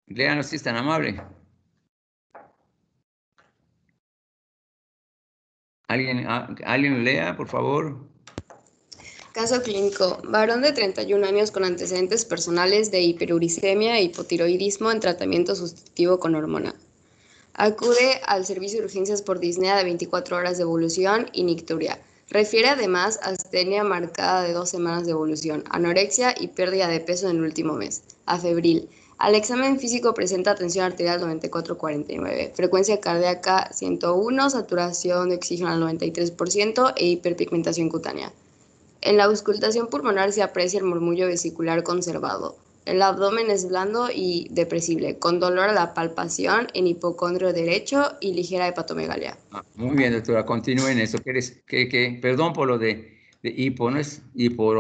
Léanos si es tan amable. ¿Alguien lea, por favor? Caso clínico. Varón de 31 años con antecedentes personales de hiperuricemia e hipotiroidismo en tratamiento sustitutivo con hormona. Acude al servicio de urgencias por disnea de 24 horas de evolución y nicturia. Refiere además astenia marcada de 2 semanas de evolución, anorexia y pérdida de peso en el último mes. Afebril. Al examen físico presenta tensión arterial 94-49, frecuencia cardíaca 101, saturación de oxígeno al 93% e hiperpigmentación cutánea. En la auscultación pulmonar se aprecia el murmullo vesicular conservado. El abdomen es blando y depresible, con dolor a la palpación en hipocondrio derecho y ligera hepatomegalia. Muy bien, doctora, continúe en eso. Perdón por lo de hipo, no es hipo,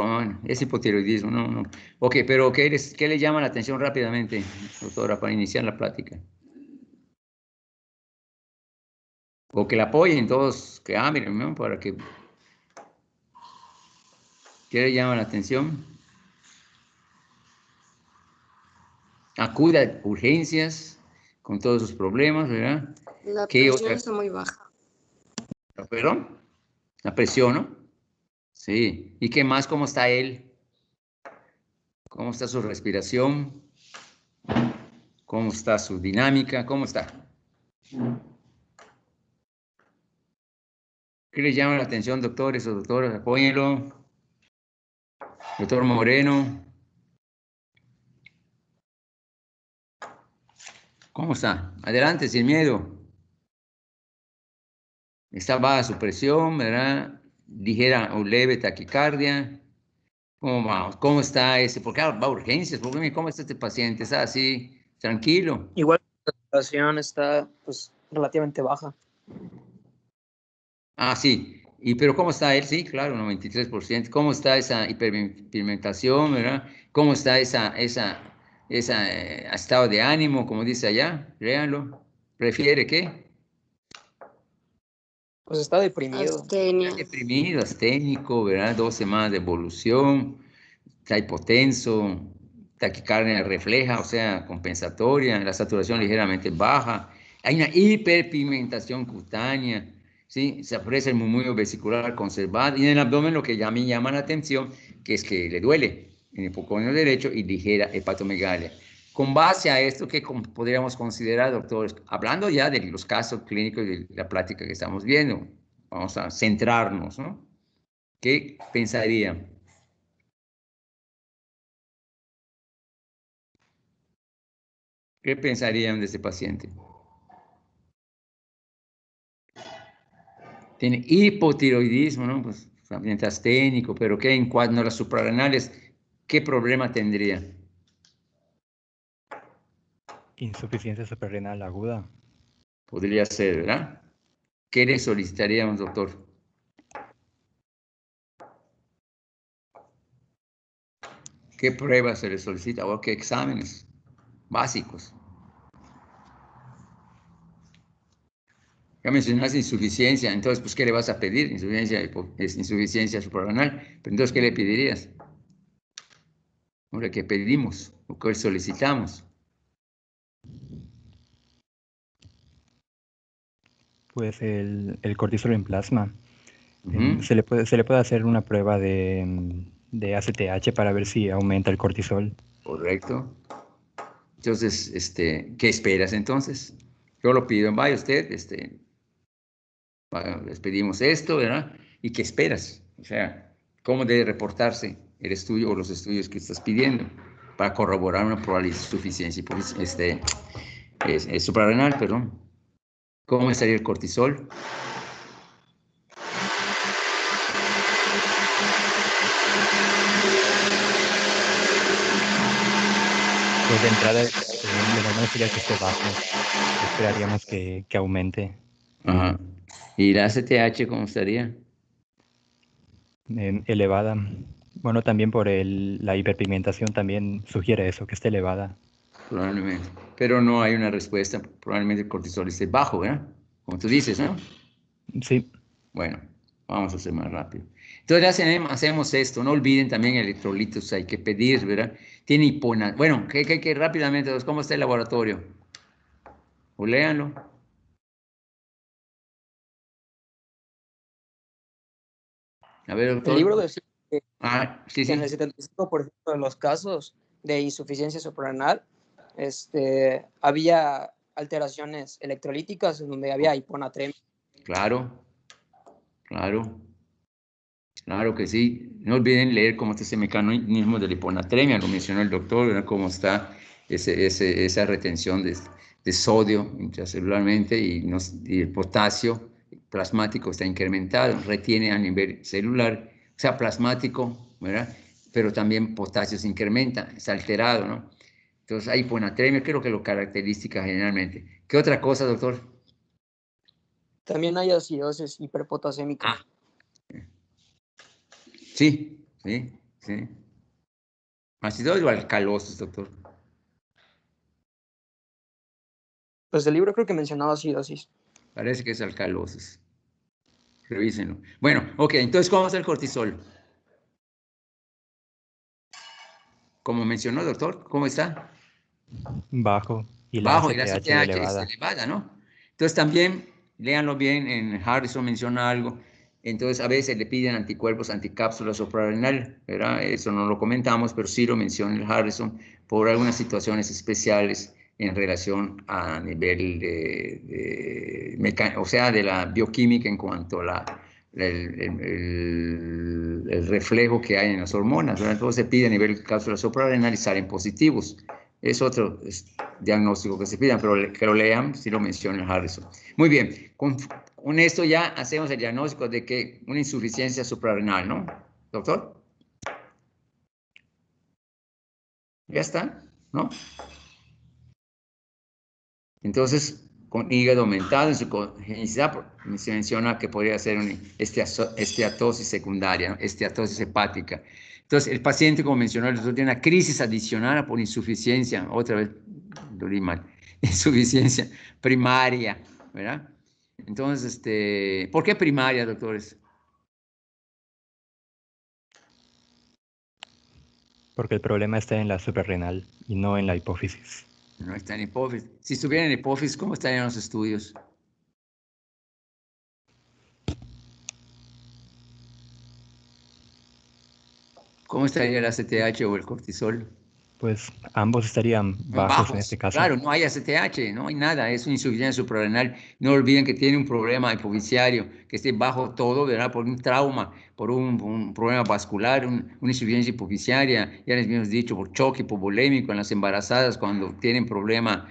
es hipotiroidismo, no. Ok, pero ¿qué le llama la atención rápidamente, doctora, para iniciar la plática? O que la apoyen todos, que miren, ¿no? Para que... ¿Qué le llama la atención? Acude a urgencias con todos sus problemas, ¿verdad? La ¿Qué presión otra? está muy baja. ¿Perdón? La presión, ¿no? Sí. ¿Y qué más? ¿Cómo está él? ¿Cómo está su respiración? ¿Cómo está su dinámica? ¿Cómo está? ¿Qué le llama la atención, doctores o doctoras? Apóyenlo. Doctor Moreno. ¿Cómo está? Adelante, sin miedo. Está baja su presión, ¿verdad? Ligera o leve taquicardia. ¿Cómo vamos? ¿Cómo está ese? Porque va a urgencias. ¿Cómo está este paciente? ¿Está así, tranquilo? Igual la saturación está pues relativamente baja. Sí. Pero ¿cómo está él? Sí, claro, 93%. ¿Cómo está esa hiperpigmentación, verdad? ¿Cómo está esa estado de ánimo, como dice allá? Léanlo. ¿Prefiere qué? Pues está deprimido. Astenia. Está deprimido, asténico, ¿verdad? 2 semanas de evolución, está hipotenso, taquicardia refleja, o sea, compensatoria, la saturación ligeramente baja, hay una hiperpigmentación cutánea, ¿sí? Se aprecia el murmullo vesicular conservado, y en el abdomen lo que a mí llama la atención, que es que le duele en el hipocondrio derecho y ligera hepatomegalia. Con base a esto, ¿qué podríamos considerar, doctores? Hablando ya de los casos clínicos y de la plática que estamos viendo, vamos a centrarnos, ¿no? ¿Qué pensarían? ¿Qué pensarían de este paciente? Tiene hipotiroidismo, ¿no? Pues paciente asténico, pero ¿qué en cuanto a las suprarrenales? ¿Qué problema tendría? Insuficiencia suprarrenal aguda. Podría ser, ¿verdad? ¿Qué le solicitaríamos, doctor? ¿Qué pruebas se le solicita o qué exámenes básicos? Ya mencionaste insuficiencia, entonces, pues, ¿qué le vas a pedir? Insuficiencia suprarrenal. Pero entonces, ¿qué le pedirías? Ahora, ¿qué pedimos o qué solicitamos? Pues el cortisol en plasma. Uh-huh. Se le puede hacer una prueba de ACTH para ver si aumenta el cortisol. Correcto. Entonces, ¿qué esperas entonces? Yo lo pido, vaya usted, les pedimos esto, ¿verdad? ¿Y qué esperas? O sea, ¿cómo debe reportarse el estudio o los estudios que estás pidiendo para corroborar una probabilidad de insuficiencia suprarrenal, perdón? ¿Cómo estaría el cortisol? Pues de entrada, lo normal sería que esté bajo. Esperaríamos que aumente. Ajá. ¿Y la ACTH cómo estaría? Elevada. Bueno, también por la hiperpigmentación también sugiere eso, que esté elevada. Probablemente. Pero no hay una respuesta. Probablemente el cortisol esté bajo, ¿verdad? Como tú dices, ¿no? Sí. Bueno, Vamos a hacer más rápido. Entonces hacemos esto. No olviden también electrolitos, hay que pedir, ¿verdad? Tiene hiponatremia. Bueno, que rápidamente, ¿cómo está el laboratorio? O léanlo. A ver, doctor. El libro decía que Sí, sí. en el 75% de los casos de insuficiencia suprarrenal había alteraciones electrolíticas en donde había hiponatremia. Claro, claro. Claro que sí. No olviden leer cómo está ese mecanismo de la hiponatremia, lo mencionó el doctor, ¿verdad? Cómo está esa retención de sodio intracelularmente y el potasio plasmático está incrementado, retiene a nivel celular, o sea, plasmático, ¿verdad? Pero también potasio se incrementa, está alterado, ¿no? Entonces hay hiponatremia, creo que lo característica generalmente. ¿Qué otra cosa, doctor? También hay acidosis hiperpotasémica. Sí, sí, sí. ¿Acidosis o alcalosis, doctor? Pues el libro creo que mencionaba acidosis. Parece que es alcalosis. Revísenlo. Bueno, ok, entonces, ¿cómo está el cortisol? Como mencionó, doctor, ¿cómo está? Bajo. Y la Bajo, y la ACTH CTH es elevada. elevada, ¿no? Entonces, también, léanlo bien, en Harrison menciona algo. Entonces, a veces le piden anticuerpos, anticápsulas suprarrenal, ¿verdad? Eso no lo comentamos, pero sí lo menciona el Harrison por algunas situaciones especiales en relación a nivel o sea, de la bioquímica en cuanto a el reflejo que hay en las hormonas, ¿verdad? Entonces se pide a nivel cápsula suprarrenal y salen positivos. Es otro diagnóstico que se pidan, pero que lo lean si lo menciona el Harrison. Muy bien, con esto ya hacemos el diagnóstico de que una insuficiencia suprarrenal, ¿no? Doctor. Ya está, ¿no? Entonces, con hígado aumentado en su congenicidad, se menciona que podría ser una esteatosis secundaria, ¿no? Esteatosis hepática. Entonces, el paciente, como mencionó el doctor, tiene una crisis adicional por insuficiencia, otra vez, lo di mal, insuficiencia primaria, ¿verdad? Entonces, ¿por qué primaria, doctores? Porque el problema está en la suprarrenal y no en la hipófisis. No está en hipófisis. Si estuviera en hipófisis, ¿cómo estarían los estudios? ¿Cómo estaría la CTH o el cortisol? Pues ambos estarían bajos en este Bajos, caso. claro, no hay ACTH, no hay nada, es una insuficiencia suprarrenal. No olviden que tiene un problema hipofisiario, que esté bajo todo, ¿verdad? Por un trauma, por un problema vascular, una insuficiencia hipofisiaria, ya les habíamos dicho, por choque hipovolémico en las embarazadas cuando tienen problema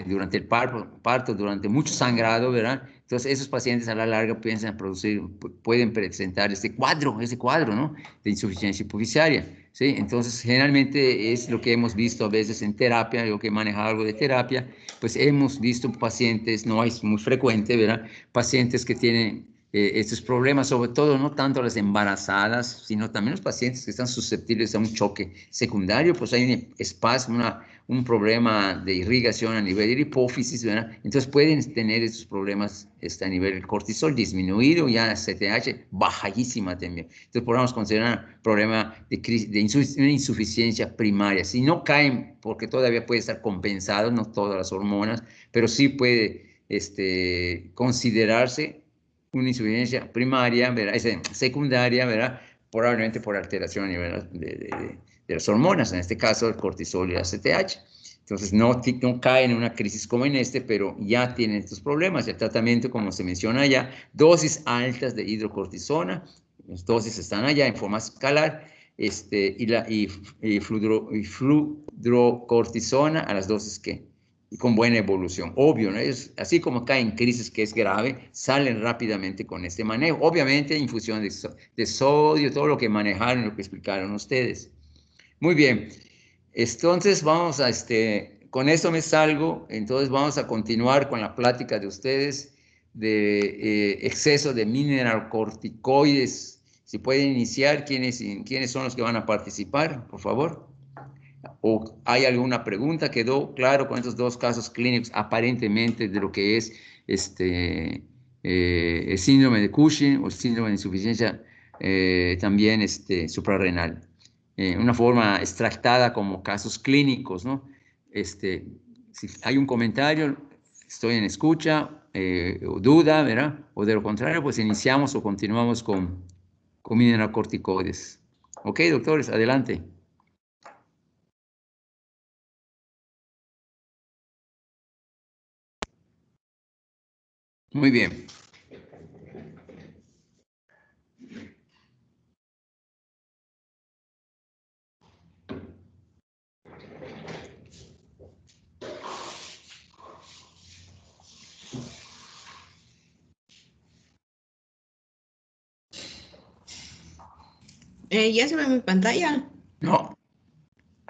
durante el parto, durante mucho sangrado, ¿verdad? Entonces, esos pacientes a la larga pueden presentar ese cuadro, ¿no? De insuficiencia hipofisiaria. ¿Sí? Entonces, generalmente es lo que hemos visto a veces en terapia, yo que he manejado algo de terapia, pues hemos visto pacientes, no es muy frecuente, ¿verdad? Pacientes que tienen estos problemas, sobre todo no tanto las embarazadas, sino también los pacientes que están susceptibles a un choque secundario, pues hay un espasmo, un problema de irrigación a nivel de la hipófisis, ¿verdad? Entonces pueden tener estos problemas a nivel del cortisol disminuido, ya CTH bajísima también. Entonces podemos considerar problema una insuficiencia primaria. Si no caen, porque todavía puede estar compensado, no todas las hormonas, pero sí puede considerarse una insuficiencia primaria, ¿verdad? Secundaria, ¿verdad? Probablemente por alteración a nivel de las hormonas, en este caso el cortisol y la CTH. Entonces no caen en una crisis como en pero ya tienen estos problemas. El tratamiento, como se menciona allá, dosis altas de hidrocortisona, las dosis están allá en forma escalar, y fludrocortisona a las dosis y con buena evolución. Obvio, ¿no? Así como caen en crisis que es grave, salen rápidamente con este manejo. Obviamente, infusión de sodio, todo lo que manejaron, lo que explicaron ustedes. Muy bien. Entonces, vamos a, con esto me salgo, entonces vamos a continuar con la plática de ustedes de exceso de mineralocorticoides. Si pueden iniciar, ¿quiénes son los que van a participar, por favor? ¿O hay alguna pregunta? ¿Quedó claro con estos dos casos clínicos aparentemente de lo que es el síndrome de Cushing o síndrome de insuficiencia también suprarrenal. Una forma extractada como casos clínicos, ¿no? Si hay un comentario, estoy en escucha, o duda, ¿verdad? O de lo contrario, pues iniciamos o continuamos con mineralocorticoides. Ok, doctores, adelante. Muy bien. ¿Ya se ve mi pantalla? No,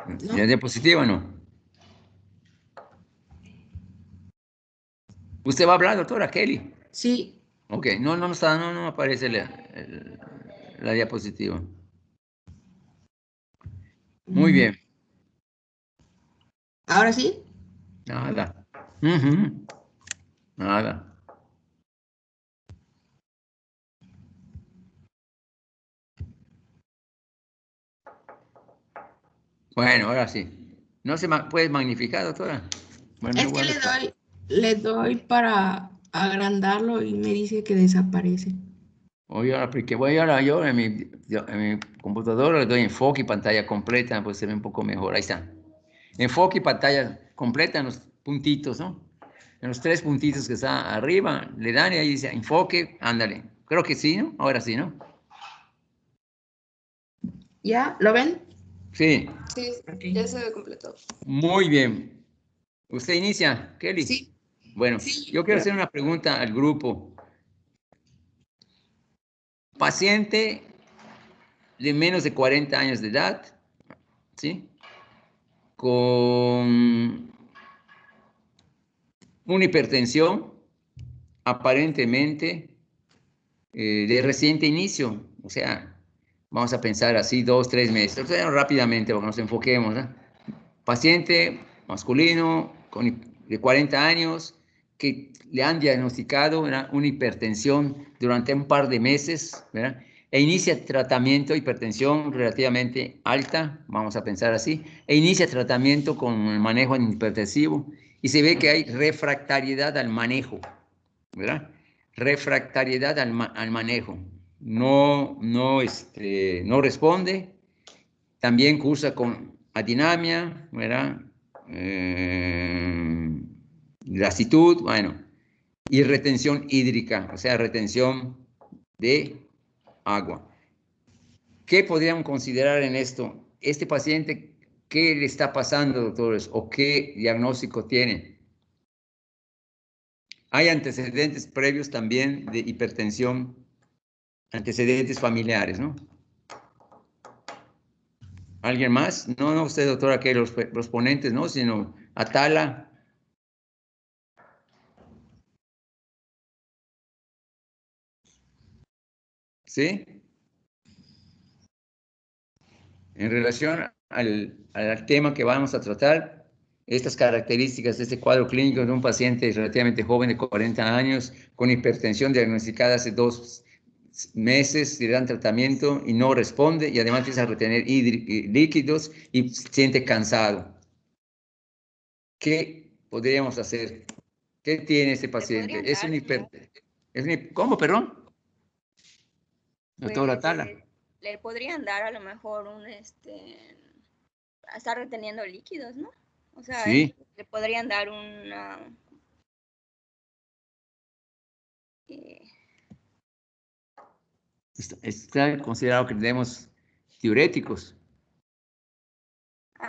¿No? ¿la diapositiva no? ¿Usted va a hablar, doctora Kelly? Sí. Ok, no aparece la diapositiva. Muy Mm, bien. ¿Ahora sí? Nada. Ujú. Nada. Bueno, ahora sí. ¿No se puede magnificar, doctora? Bueno, Es que igual está. le doy para agrandarlo y me dice que desaparece. Oye, ahora, porque voy ahora yo en mi computadora le doy enfoque y pantalla completa, pues se ve un poco mejor. Ahí está. Enfoque y pantalla completa en los puntitos, ¿no? En los 3 puntitos que está arriba, le dan y ahí dice enfoque, ándale. Creo que sí, ¿no? Ahora sí, ¿no? ¿Ya? ¿Lo ven? Sí, Sí, Ok. ya se ve completo. muy bien. ¿Usted inicia, Kelly? Sí, Bueno, sí. yo quiero hacer una pregunta al grupo. Paciente de menos de 40 años de edad, ¿sí? Con una hipertensión aparentemente de reciente inicio, o sea, vamos a pensar así 2, 3 meses, o sea, rápidamente, porque nos enfoquemos, ¿no? Paciente masculino de 40 años que le han diagnosticado una hipertensión durante un par de meses, ¿verdad? E inicia tratamiento de hipertensión relativamente alta, vamos a pensar así, e inicia tratamiento con el manejo antihipertensivo y se ve que hay refractariedad al manejo, ¿verdad? Refractariedad al manejo. No responde. También cursa con adinamia, ¿verdad? Lasitud, bueno, y retención hídrica, o sea, retención de agua. ¿Qué podríamos considerar en esto? Este paciente, ¿qué le está pasando, doctores? ¿O qué diagnóstico tiene? Hay antecedentes previos también de hipertensión, antecedentes familiares, ¿no? ¿Alguien más? No, no usted, doctora, que los ponentes, ¿no? Sino Atala. ¿Sí? En relación al tema que vamos a tratar, estas características de este cuadro clínico de un paciente relativamente joven de 40 años con hipertensión diagnosticada hace 2 meses, le dan tratamiento y no responde y además empieza a retener líquidos y se siente cansado. ¿Qué podríamos hacer? ¿Qué tiene este paciente? ¿Cómo, perdón? Doctora Pues Atala. le podrían dar a lo mejor estar reteniendo líquidos, ¿no? O sea, Sí. le podrían dar una... Está considerado que tenemos diuréticos.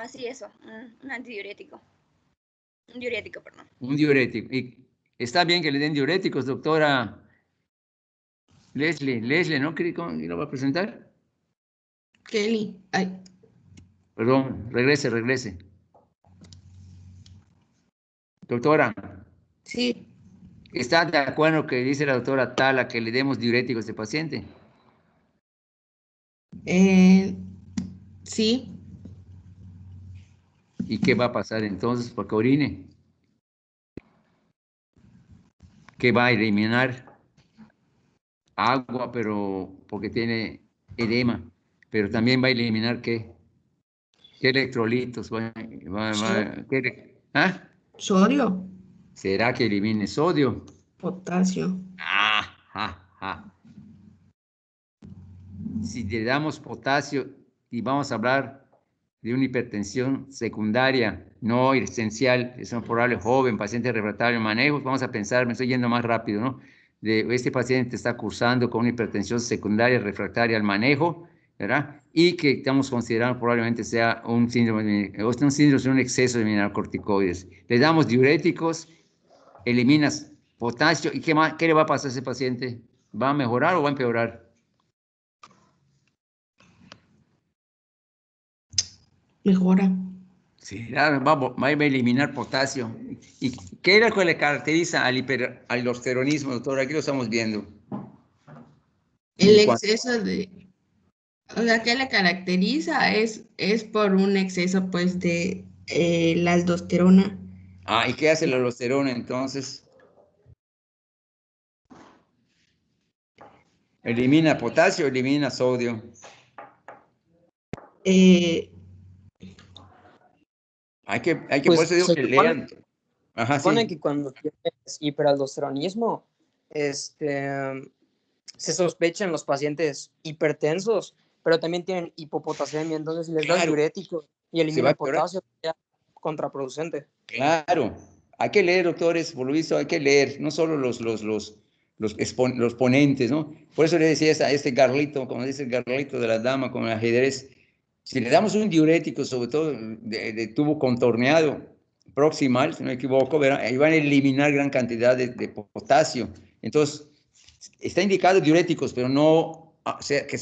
sí, eso, un antidiurético. Un diurético, perdón. Un diurético. Y está bien que le den diuréticos, doctora Leslie, ¿no? ¿Quién lo va a presentar? Kelly. Ay, Perdón, regrese. Doctora, sí. ¿está de acuerdo que dice la doctora Tala que le demos diuréticos a este paciente? Sí. ¿Y qué va a pasar entonces? Porque orine. ¿Qué va a eliminar? agua, pero porque tiene edema, pero también va a eliminar ¿qué? ¿Qué electrolitos? ¿Ah? Sodio, ¿Será que elimine sodio? potasio. Si le damos potasio y vamos a hablar de una hipertensión secundaria, no esencial, es un probable joven, paciente refractario en manejo, vamos a pensar, me estoy yendo más rápido, ¿no? Este paciente está cursando con una hipertensión secundaria refractaria al manejo, ¿verdad? Y que estamos considerando probablemente sea un síndrome, un exceso de mineralocorticoides. Le damos diuréticos, eliminas potasio, ¿y qué más? ¿Qué le va a pasar a ese paciente? ¿Va a mejorar o va a empeorar? Mejora. Sí, va a eliminar potasio. ¿Y qué es lo que le caracteriza al aldosteronismo, doctor? Aquí lo estamos viendo. El exceso de, o sea, ¿qué le caracteriza? Es por un exceso, pues, de la aldosterona. ¿Y qué hace la aldosterona entonces? Elimina potasio, elimina sodio. Eh, Por Pues eso digo se que supone, lean. Ajá, supone sí. que cuando tienes hiperaldosteronismo, se sospecha en los pacientes hipertensos, pero también tienen hipopotasemia, entonces si les das Claro, diurético y se va a eliminan empeorar. potasio, sería contraproducente. Claro, hay que leer, doctores, por lo visto hay que leer, no solo los ponentes, ¿no? Por eso le decía a este Garlito, como dice el Garlito de la dama con el ajedrez, si le damos un diurético, sobre todo de tubo contorneado proximal, si no me equivoco, verán, ahí van a eliminar gran cantidad de potasio. Entonces, está indicado diuréticos, pero no que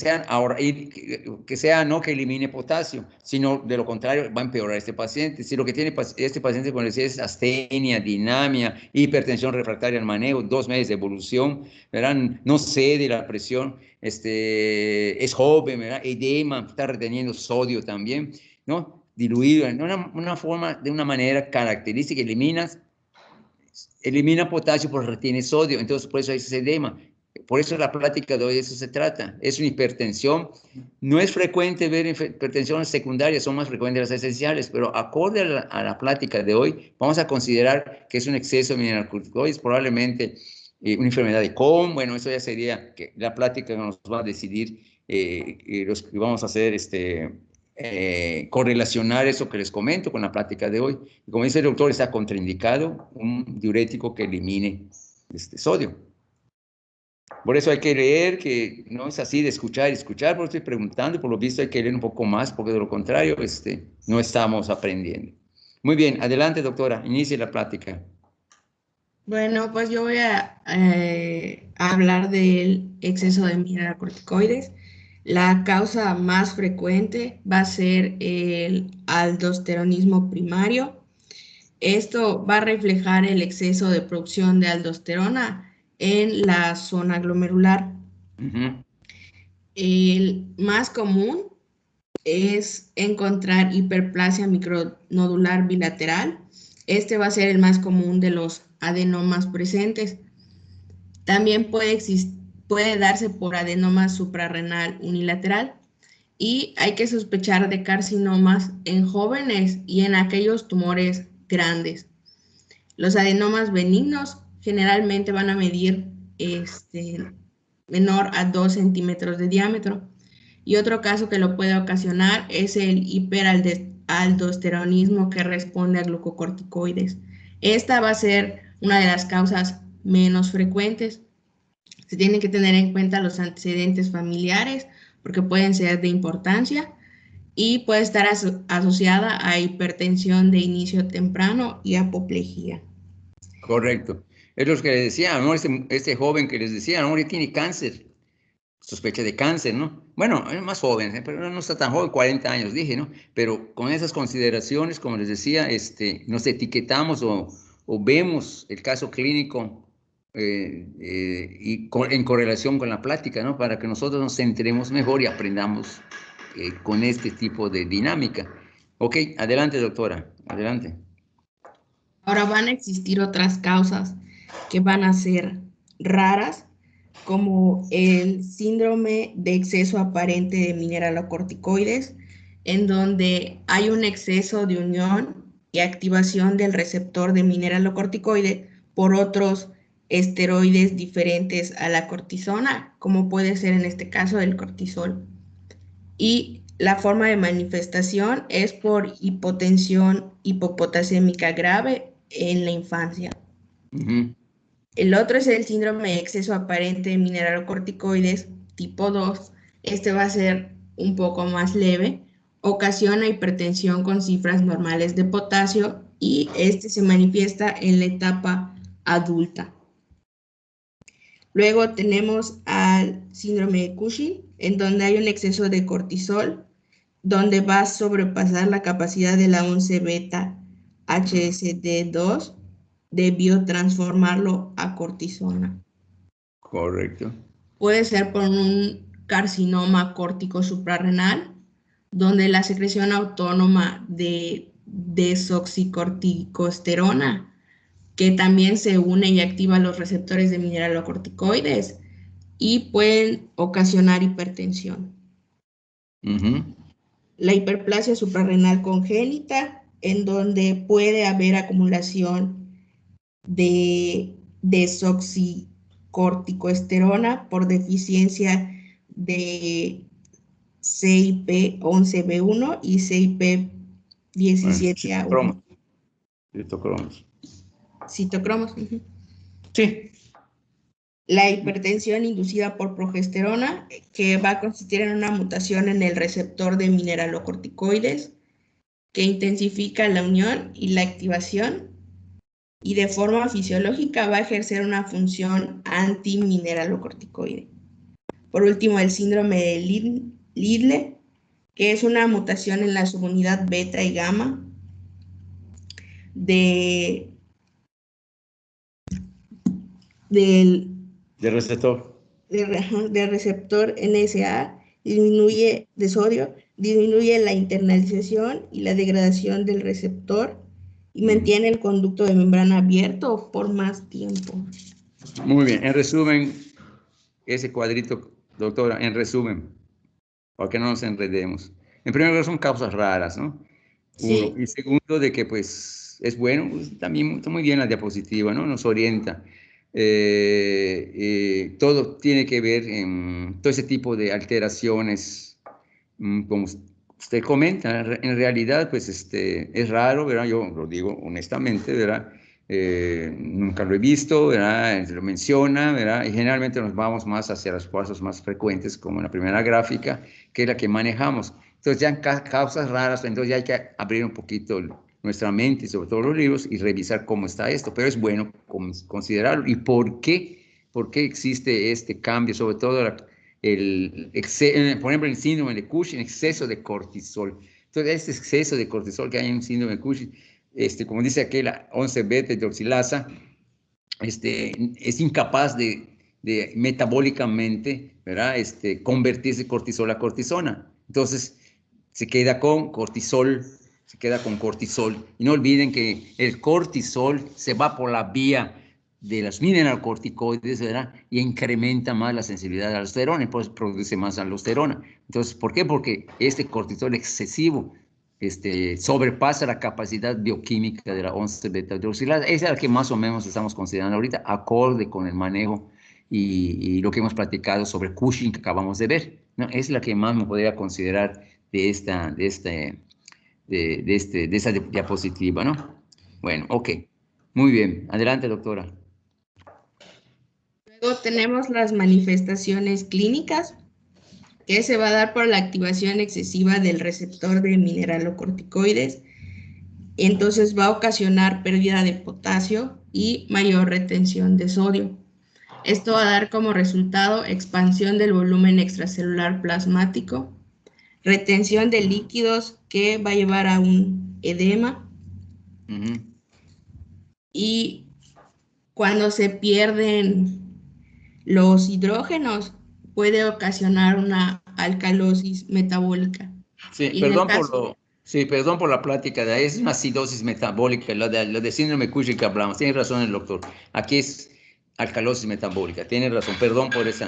sea no que elimine potasio, sino de lo contrario va a empeorar este paciente. Si lo que tiene este paciente, como decía, es astenia, dinamia, hipertensión refractaria al manejo, 2 meses de evolución, verán, no cede la presión, es joven, ¿verdad? Edema, está reteniendo sodio también, ¿no? Diluido de una manera característica, elimina potasio, pero retiene sodio, entonces por eso hay ese edema. Por eso la plática de hoy de eso se trata. Es una hipertensión. No es frecuente ver hipertensiones secundarias, son más frecuentes las esenciales, pero acorde a la plática de hoy, vamos a considerar que es un exceso de mineralocorticoides, probablemente una enfermedad de Crohn. Bueno, eso ya sería que la plática que nos va a decidir los que vamos a hacer correlacionar eso que les comento con la plática de hoy. Y como dice el doctor, está contraindicado un diurético que elimine sodio. Por eso hay que leer, que no es así de escuchar y escuchar, por eso estoy preguntando, por lo visto hay que leer un poco más, porque de lo contrario no estamos aprendiendo. Muy bien, adelante doctora, inicie la plática. bueno, pues yo voy a hablar del exceso de mineralocorticoides. La causa más frecuente va a ser el aldosteronismo primario. Esto va a reflejar el exceso de producción de aldosterona en la zona glomerular. El más común es encontrar hiperplasia micronodular bilateral. Este va a ser el más común de los adenomas presentes. También puede darse por adenoma suprarrenal unilateral y hay que sospechar de carcinomas en jóvenes y en aquellos tumores grandes. Los adenomas benignos generalmente van a medir menor a 2 centímetros de diámetro. Y otro caso que lo puede ocasionar es el hiperaldosteronismo que responde a glucocorticoides. Esta va a ser una de las causas menos frecuentes. Se tienen que tener en cuenta los antecedentes familiares porque pueden ser de importancia y puede estar asociada a hipertensión de inicio temprano y apoplejía. Correcto. Es lo que les decía, ¿no? Este joven que les decía, ¿no? Que tiene cáncer, sospecha de cáncer, ¿no? Bueno, es más joven, pero no está tan joven, 40 años, dije, ¿no? Pero con esas consideraciones, como les decía, nos etiquetamos o vemos el caso clínico en correlación con la plática, ¿no? Para que nosotros nos centremos mejor y aprendamos con este tipo de dinámica. Ok, adelante, doctora, adelante. Ahora van a existir otras causas que van a ser raras, como el síndrome de exceso aparente de mineralocorticoides, en donde hay un exceso de unión y activación del receptor de mineralocorticoide por otros esteroides diferentes a la cortisona, como puede ser en este caso el cortisol. Y la forma de manifestación es por hipotensión hipopotasémica grave en la infancia. El otro es el síndrome de exceso aparente de mineralocorticoides tipo 2. Este va a ser un poco más leve. Ocasiona hipertensión con cifras normales de potasio y este se manifiesta en la etapa adulta. Luego tenemos al síndrome de Cushing, en donde hay un exceso de cortisol, donde va a sobrepasar la capacidad de la 11-beta HSD2 de biotransformarlo a cortisona. Correcto. Puede ser por un carcinoma córtico suprarrenal, donde la secreción autónoma de desoxicorticosterona, que también se une y activa los receptores de mineralocorticoides y pueden ocasionar hipertensión. La hiperplasia suprarrenal congénita, en donde puede haber acumulación de desoxicorticosterona por deficiencia de CYP11B1 y CYP17A1. Citocromos. Sí. La hipertensión inducida por progesterona, que va a consistir en una mutación en el receptor de mineralocorticoides, que intensifica la unión y la activación, y de forma fisiológica va a ejercer una función antimineralocorticoide. Por último, el síndrome de Lidle, que es una mutación en la subunidad beta y gamma del receptor NSA, disminuye de sodio, disminuye la internalización y la degradación del receptor y mantiene el conducto de membrana abierto por más tiempo. Muy bien, en resumen, ese cuadrito, doctora, en resumen, para que no nos enredemos. En primer lugar, son causas raras, ¿no? Sí. Uno. Y segundo, de que pues es bueno, pues, también está muy bien la diapositiva, ¿no? Nos orienta. Todo tiene que ver en todo ese tipo de alteraciones, como usted comenta, en realidad, pues es raro, ¿verdad? Yo lo digo honestamente, ¿verdad? Nunca lo he visto, ¿verdad? Se lo menciona, ¿verdad? Y generalmente nos vamos más hacia los casos más frecuentes, como en la primera gráfica, que es la que manejamos. Entonces, ya en causas raras, entonces ya hay que abrir un poquito nuestra mente, sobre todo los libros, y revisar cómo está esto. Pero es bueno considerarlo. ¿Y por qué existe este cambio? Sobre todo, por ejemplo, el síndrome de Cushing, exceso de cortisol. Entonces, este exceso de cortisol que hay en el síndrome de Cushing, como dice aquí, la 11-beta hidroxilasa, es incapaz de metabólicamente, ¿verdad? Convertirse cortisol a cortisona. Entonces, se queda con cortisol. Y no olviden que el cortisol se va por la vía de los mineralocorticoides, ¿verdad? Y incrementa más la sensibilidad a la aldosterona y pues produce más aldosterona. Entonces, ¿por qué? Porque este cortisol excesivo sobrepasa la capacidad bioquímica de la 11-beta-hidroxilasa. Esa es la que más o menos estamos considerando ahorita, acorde con el manejo y lo que hemos platicado sobre Cushing que acabamos de ver, ¿no? Es la que más me podría considerar de esta diapositiva, ¿no? Bueno, ok. Muy bien. Adelante, doctora. Luego tenemos las manifestaciones clínicas, que se va a dar por la activación excesiva del receptor de mineralocorticoides. Entonces va a ocasionar pérdida de potasio y mayor retención de sodio. Esto va a dar como resultado expansión del volumen extracelular plasmático, retención de líquidos que va a llevar a un edema. Y cuando se pierden los hidrógenos, puede ocasionar una alcalosis metabólica. Sí, perdón por la plática, es una acidosis metabólica, lo de síndrome Cushing que hablamos. Tiene razón el doctor. Aquí es alcalosis metabólica. Tiene razón, perdón por ese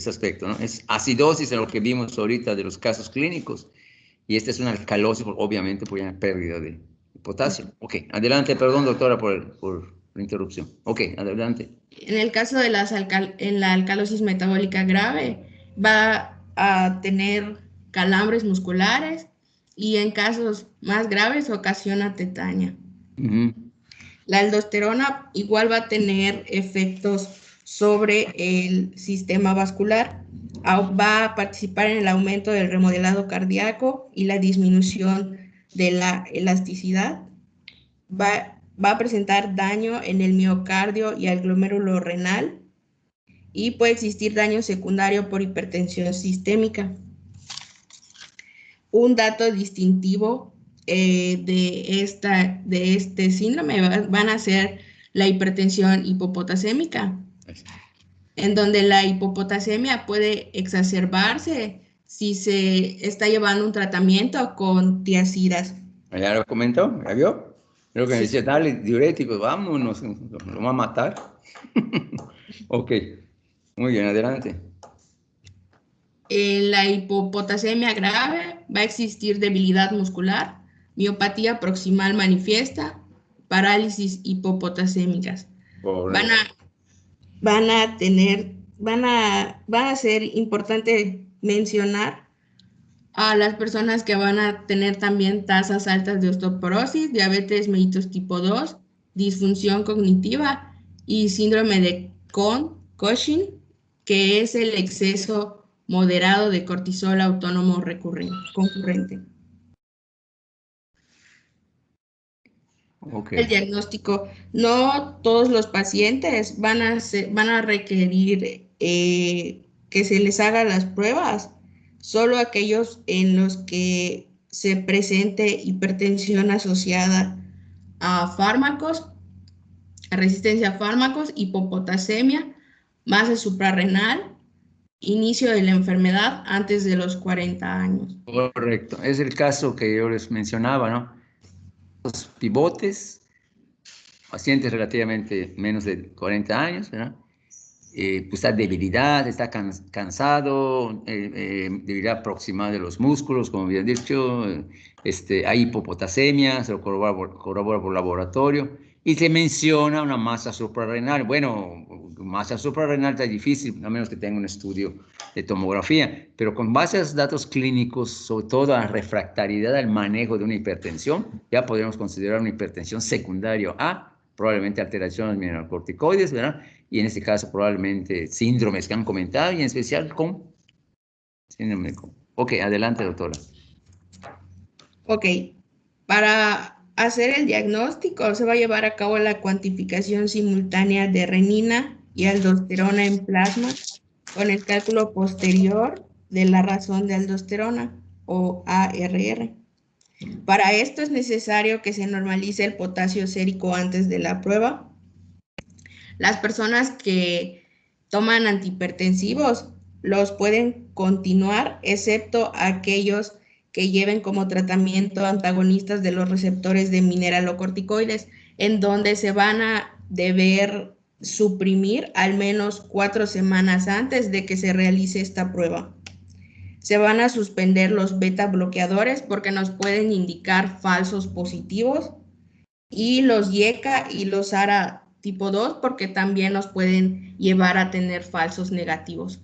aspecto, ¿no? Es acidosis en lo que vimos ahorita de los casos clínicos, y esta es una alcalosis, obviamente, por una pérdida de potasio. Ok, adelante, perdón, doctora, por la interrupción. Ok, adelante. En el caso de en la alcalosis metabólica grave, va a tener calambres musculares y en casos más graves ocasiona tetania. La aldosterona igual va a tener efectos sobre el sistema vascular, va a participar en el aumento del remodelado cardíaco y la disminución de la elasticidad, va a presentar daño en el miocardio y al glomérulo renal, y puede existir daño secundario por hipertensión sistémica. Un dato distintivo de este síndrome van a ser la hipertensión hipopotasémica, en donde la hipopotasemia puede exacerbarse si se está llevando un tratamiento con tiazidas. ¿Ya lo comentó? ¿Ya vio? Creo que decía, dale, diuréticos, vámonos, lo va a matar. Ok, muy bien, adelante. En la hipopotasemia grave va a existir debilidad muscular, miopatía proximal manifiesta, parálisis hipopotasémicas. Va a ser importante mencionar a las personas que van a tener también tasas altas de osteoporosis, diabetes mellitus tipo 2, disfunción cognitiva y síndrome de Cushing, que es el exceso moderado de cortisol autónomo concurrente. Okay. El diagnóstico: no todos los pacientes van a requerir que se les haga las pruebas, solo aquellos en los que se presente hipertensión asociada a fármacos, a resistencia a fármacos, hipopotasemia, masa suprarrenal, inicio de la enfermedad antes de los 40 años. Correcto, es el caso que yo les mencionaba, ¿no? Los pivotes, pacientes relativamente menos de 40 años, ¿verdad? Pues está debilidad, está cansado, debilidad proximal de los músculos, como había dicho, hay hipopotasemia, se lo corrobora por laboratorio, y se menciona una masa suprarrenal. Bueno, masa suprarrenal está difícil, a menos que tenga un estudio de tomografía, pero con base a los datos clínicos, sobre todo a la refractariedad al manejo de una hipertensión, ya podríamos considerar una hipertensión secundaria A, probablemente alteraciones mineralocorticoides, ¿verdad? Y en este caso probablemente síndromes que han comentado, y en especial con síndrome con. Ok, adelante, doctora. Ok, para hacer el diagnóstico se va a llevar a cabo la cuantificación simultánea de renina y aldosterona en plasma con el cálculo posterior de la razón de aldosterona, o ARR. Para esto es necesario que se normalice el potasio sérico antes de la prueba. Las personas que toman antihipertensivos los pueden continuar, excepto aquellos que lleven como tratamiento antagonistas de los receptores de mineralocorticoides, en donde se van a deber suprimir al menos 4 semanas antes de que se realice esta prueba. Se van a suspender los beta bloqueadores porque nos pueden indicar falsos positivos, y los YECA y los ARA tipo 2 porque también nos pueden llevar a tener falsos negativos.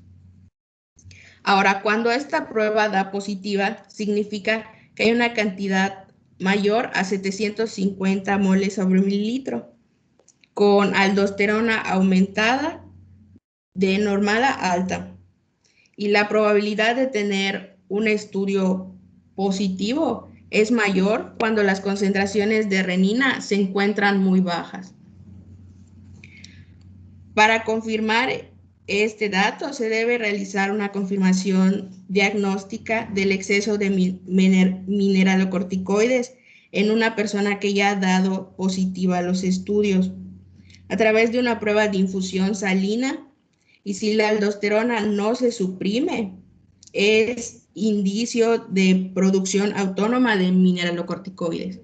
Ahora, cuando esta prueba da positiva, significa que hay una cantidad mayor a 750 moles sobre mililitro, con aldosterona aumentada de normal a alta. Y la probabilidad de tener un estudio positivo es mayor cuando las concentraciones de renina se encuentran muy bajas. Para confirmar este dato, se debe realizar una confirmación diagnóstica del exceso de mineralocorticoides en una persona que ya ha dado positiva a los estudios, a través de una prueba de infusión salina, y si la aldosterona no se suprime, es indicio de producción autónoma de mineralocorticoides.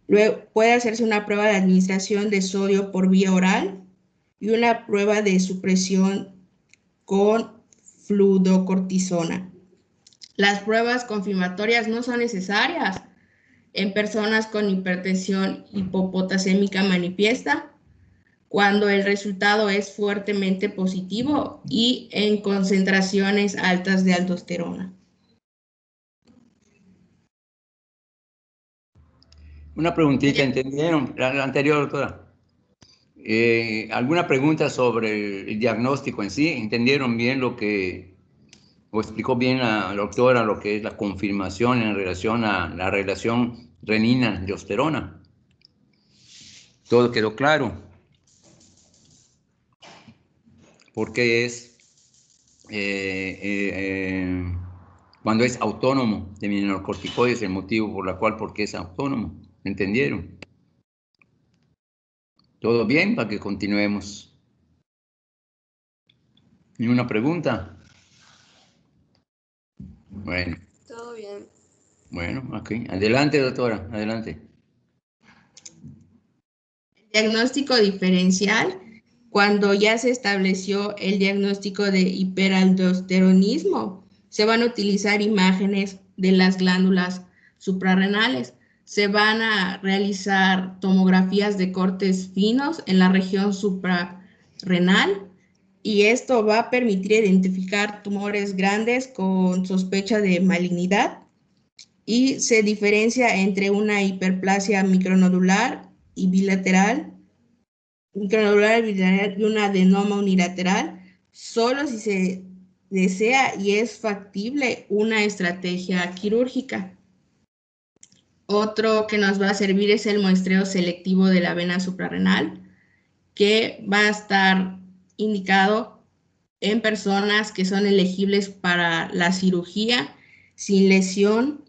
Luego puede hacerse una prueba de administración de sodio por vía oral y una prueba de supresión con fluocortisona. Las pruebas confirmatorias no son necesarias en personas con hipertensión hipopotasémica manifiesta cuando el resultado es fuertemente positivo y en concentraciones altas de aldosterona. Una preguntita, ¿entendieron? La anterior, doctora. ¿Alguna pregunta sobre el diagnóstico en sí? ¿Entendieron bien lo que, o explicó bien la doctora lo que es la confirmación en relación a la relación renina-aldosterona? ¿Todo quedó claro? Porque es cuando es autónomo de mineralocorticoides el motivo por el cual, porque es autónomo. ¿Entendieron? ¿Todo bien? Para que continuemos. ¿Ninguna pregunta? Bueno. Todo bien. Bueno, ok. Adelante, doctora, adelante. Diagnóstico diferencial. Cuando ya se estableció el diagnóstico de hiperaldosteronismo, se van a utilizar imágenes de las glándulas suprarrenales. Se van a realizar tomografías de cortes finos en la región suprarrenal y esto va a permitir identificar tumores grandes con sospecha de malignidad y se diferencia entre una hiperplasia micronodular y bilateral y un adenoma unilateral, solo si se desea y es factible una estrategia quirúrgica. Otro que nos va a servir es el muestreo selectivo de la vena suprarrenal, que va a estar indicado en personas que son elegibles para la cirugía sin lesión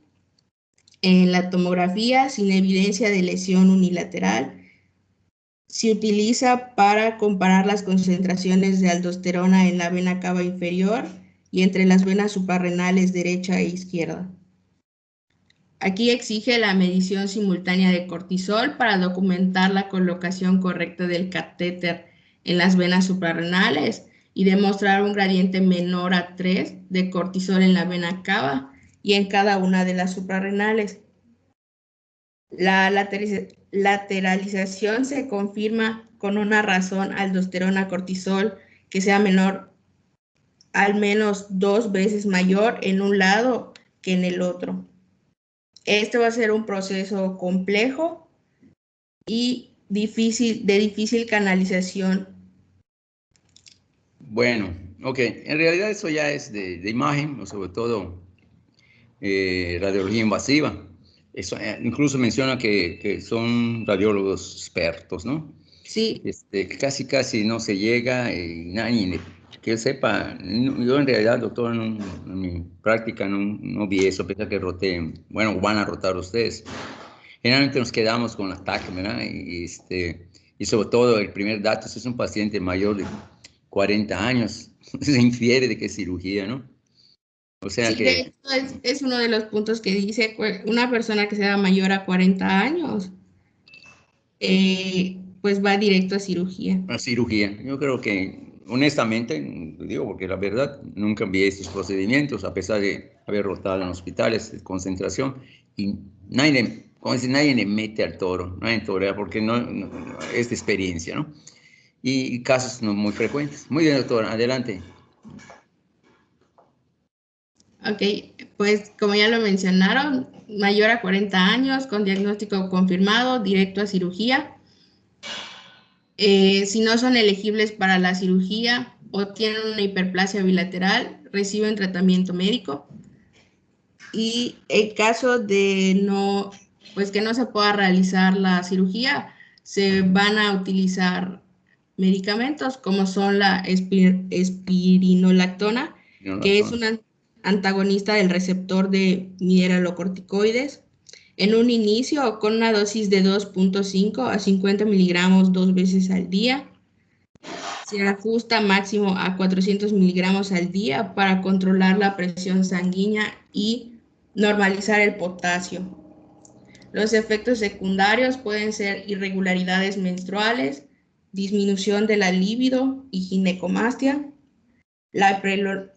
en la tomografía, sin evidencia de lesión unilateral. Se utiliza para comparar las concentraciones de aldosterona en la vena cava inferior y entre las venas suprarrenales derecha e izquierda. Aquí exige la medición simultánea de cortisol para documentar la colocación correcta del catéter en las venas suprarrenales y demostrar un gradiente menor a 3 de cortisol en la vena cava y en cada una de las suprarrenales. La lateralización se confirma con una razón aldosterona-cortisol que sea menor, al menos 2 veces mayor en un lado que en el otro. Este va a ser un proceso complejo y de difícil canalización. Bueno, ok. En realidad eso ya es de imagen, o sobre todo radiología invasiva. Eso, incluso menciona que son radiólogos expertos, ¿no? Sí. Casi no se llega, nadie que yo sepa, yo en realidad, doctor, en mi práctica no vi eso, pese a que roten, bueno, van a rotar ustedes. Generalmente nos quedamos con la TAC, ¿verdad? Y sobre todo el primer dato, si es un paciente mayor de 40 años, se infiere de que es cirugía, ¿no? O sea sí, que... es uno de los puntos que dice una persona que sea mayor a 40 años, pues va directo a cirugía. A cirugía. Yo creo que, honestamente, digo, porque la verdad, nunca vi estos procedimientos, a pesar de haber rotado en hospitales de concentración, y nadie le mete al toro, nadie torea, porque no es de experiencia, ¿no? Y casos no muy frecuentes. Muy bien, doctor, adelante. Ok, pues como ya lo mencionaron, mayor a 40 años, con diagnóstico confirmado, directo a cirugía. Si no son elegibles para la cirugía o tienen una hiperplasia bilateral, reciben tratamiento médico. Y en caso de que no se pueda realizar la cirugía, se van a utilizar medicamentos como son la espironolactona, que es una antagonista del receptor de mineralocorticoides, en un inicio con una dosis de 2.5 a 50 miligramos 2 veces al día. Se ajusta máximo a 400 miligramos al día para controlar la presión sanguínea y normalizar el potasio. Los efectos secundarios pueden ser irregularidades menstruales, disminución de la libido y ginecomastia. La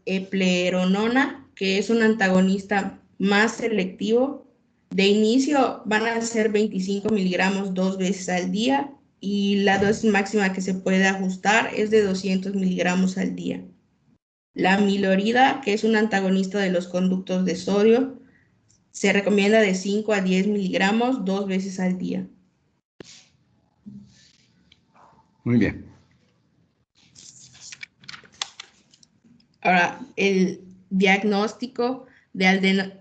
epleronona, que es un antagonista más selectivo, de inicio van a ser 25 miligramos 2 veces al día y la dosis máxima que se puede ajustar es de 200 miligramos al día. La amilorida, que es un antagonista de los conductos de sodio, se recomienda de 5 a 10 miligramos 2 veces al día. Muy bien. Ahora, el diagnóstico de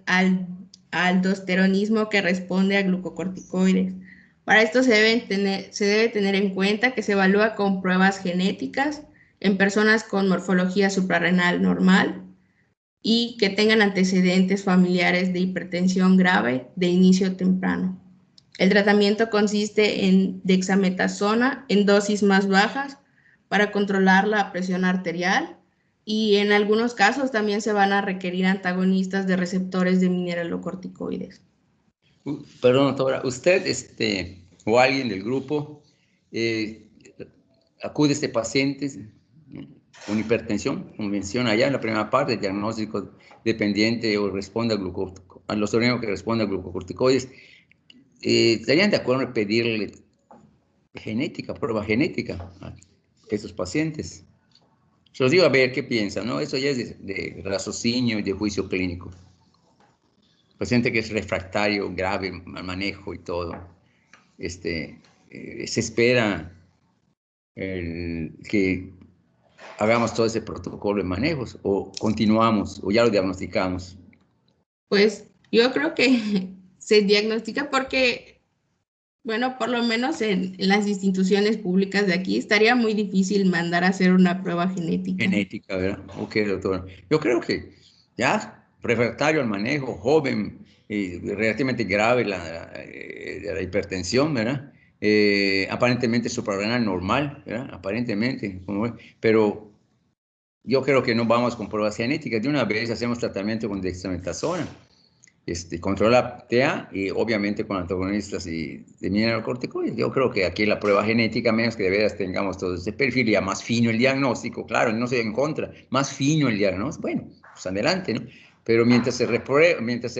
aldosteronismo que responde a glucocorticoides. Para esto se debe tener en cuenta que se evalúa con pruebas genéticas en personas con morfología suprarrenal normal y que tengan antecedentes familiares de hipertensión grave de inicio temprano. El tratamiento consiste en dexametasona en dosis más bajas para controlar la presión arterial y en algunos casos también se van a requerir antagonistas de receptores de mineralocorticoides. Perdón, doctora, usted o alguien del grupo acude a este paciente con hipertensión, como menciona allá en la primera parte, el diagnóstico dependiente o responde a los que responde a glucocorticoides. ¿Estarían de acuerdo en pedirle prueba genética a estos pacientes? Se los digo a ver qué piensan, ¿no? Eso ya es de raciocinio y de juicio clínico. Paciente que es refractario, grave al manejo y todo, se espera que hagamos todo ese protocolo de manejos o continuamos o ya lo diagnosticamos. Pues yo creo que se diagnostica porque, bueno, por lo menos en las instituciones públicas de aquí estaría muy difícil mandar a hacer una prueba genética. Genética, ¿verdad? Ok, doctora. Yo creo que ya refractario al manejo, joven, relativamente grave la hipertensión, ¿verdad? Aparentemente suprarrenal normal, ¿verdad? Aparentemente, pero yo creo que no vamos con pruebas genéticas. De una vez hacemos tratamiento con dexametasona, controla TA y obviamente con antagonistas y de mineralocorticoides. Yo creo que aquí la prueba genética, menos que de veras tengamos todo ese perfil, ya más fino el diagnóstico, claro, no estoy en contra, más fino el diagnóstico, bueno, pues adelante, ¿no? Pero mientras se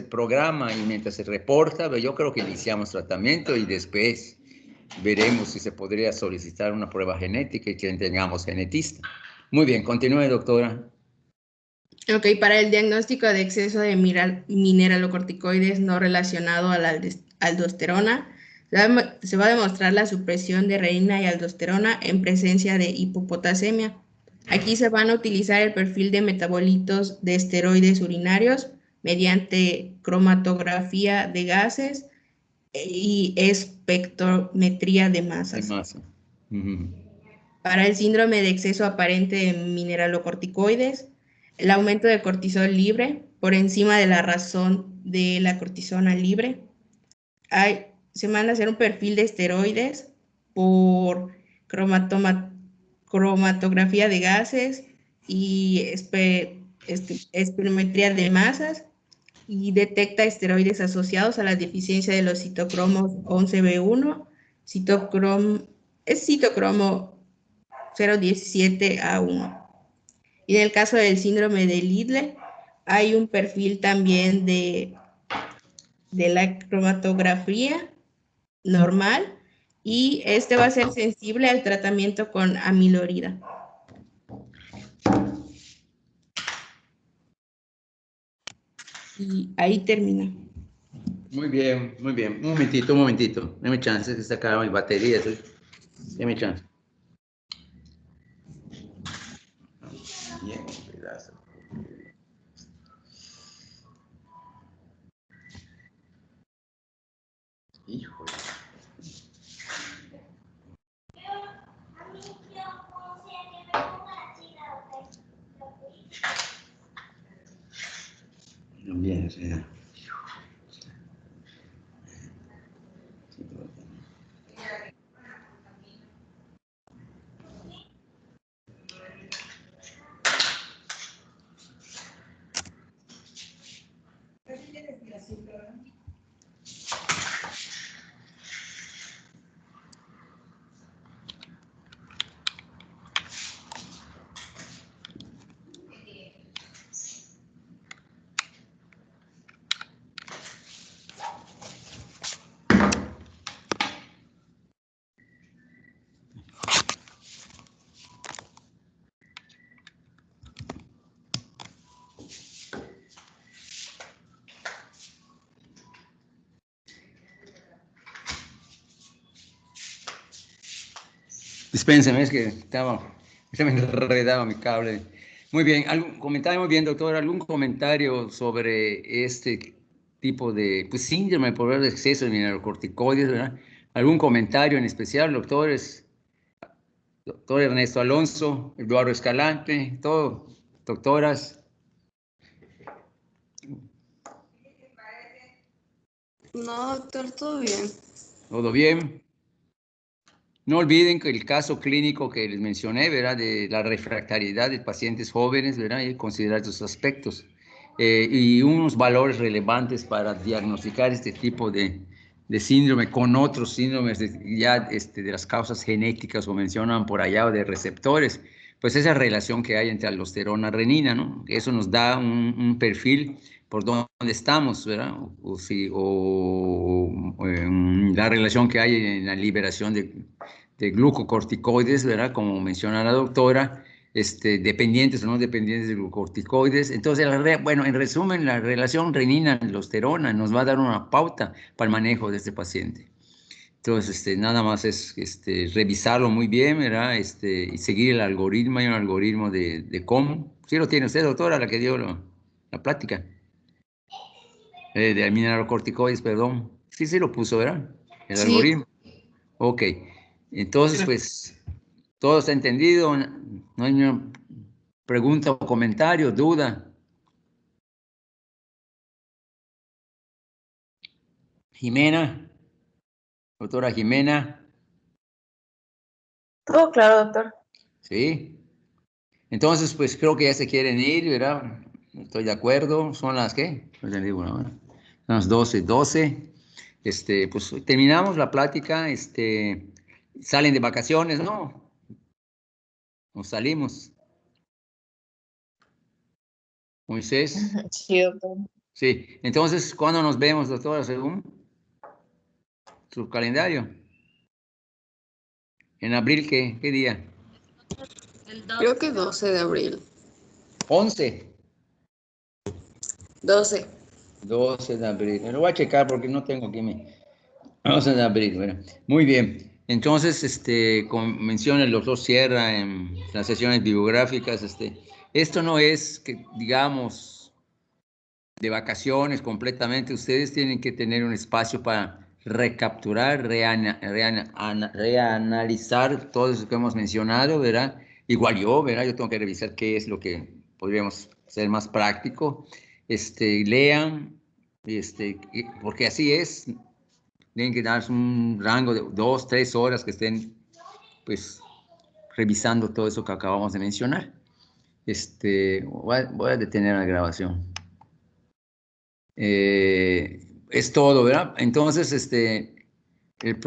programa y mientras se reporta, yo creo que iniciamos tratamiento y después veremos si se podría solicitar una prueba genética y que tengamos genetista. Muy bien, continúe, doctora. Ok, para el diagnóstico de exceso de mineralocorticoides no relacionado a la aldosterona, se va a demostrar la supresión de renina y aldosterona en presencia de hipopotasemia. Aquí se van a utilizar el perfil de metabolitos de esteroides urinarios mediante cromatografía de gases y espectrometría de masas. Para el síndrome de exceso aparente de mineralocorticoides, el aumento de cortisol libre por encima de la razón de la cortisona libre. Se manda a hacer un perfil de esteroides por cromatografía de gases y espirometría de masas y detecta esteroides asociados a la deficiencia de los citocromos 11B1, citocromo 017A1. Y en el caso del síndrome de Lidle, hay un perfil también de la cromatografía normal y este va a ser sensible al tratamiento con amilorida. Y ahí termina. Muy bien, muy bien. Un momentito. Deme chance, que se acaba mi batería. Deme chance. Bien, pedazo. Híjole. Bien, sí. Dispénseme, es que se me enredaba mi cable. Muy bien, ¿algún comentario? Muy bien, doctor, ¿algún comentario sobre este tipo de síndrome por el exceso de mineralocorticoides, ¿verdad? ¿Algún comentario en especial, doctores? Doctor Ernesto Alonso, Eduardo Escalante, todo, doctoras. No, doctor, todo bien. ¿Todo bien? No olviden que el caso clínico que les mencioné, ¿verdad? De la refractariedad de pacientes jóvenes, ¿verdad? Y considerar estos aspectos. Y unos valores relevantes para diagnosticar este tipo de síndrome con otros síndromes de las causas genéticas o mencionan por allá o de receptores. Pues esa relación que hay entre aldosterona y renina, ¿no? Eso nos da un perfil por dónde estamos, ¿verdad? La relación que hay en la liberación de glucocorticoides, ¿verdad? Como menciona la doctora, dependientes o no dependientes de glucocorticoides. Entonces, bueno, en resumen, la relación renina-aldosterona nos va a dar una pauta para el manejo de este paciente. Entonces, nada más es revisarlo muy bien, ¿verdad? Y seguir el algoritmo. Hay un algoritmo de cómo. ¿Sí lo tiene usted, doctora, la que dio la plática? De mineralocorticoides, perdón. Sí, sí lo puso, ¿verdad? El Sí. algoritmo. Ok. Entonces, pues, todo está entendido. No hay ninguna pregunta o comentario, duda. Jimena, doctora Jimena. Todo claro, doctor. Sí. Entonces, pues creo que ya se quieren ir, ¿verdad? Estoy de acuerdo. ¿Son las qué? Pues les digo, ¿no? Son las 12:12. Pues terminamos la plática. Salen de vacaciones, ¿no? Nos salimos. Moisés. Sí, doctor. Sí. Entonces, ¿cuándo nos vemos, doctora, según su calendario? ¿En abril qué día? Creo que 12 de abril. 11. 12. 12 de abril. Me lo voy a checar porque no tengo aquí mi. 12 de abril, bueno. Muy bien. Entonces, como menciona el doctor Sierra en las sesiones bibliográficas, esto no es que, digamos, de vacaciones completamente. Ustedes tienen que tener un espacio para recapturar, reanalizar todo eso que hemos mencionado, ¿verdad? Igual yo, ¿verdad? Yo tengo que revisar qué es lo que podríamos hacer más práctico. Lean, porque así es. Tienen que darse un rango de 2, 3 horas que estén, pues, revisando todo eso que acabamos de mencionar. Voy a detener la grabación. Es todo, ¿verdad? Entonces, el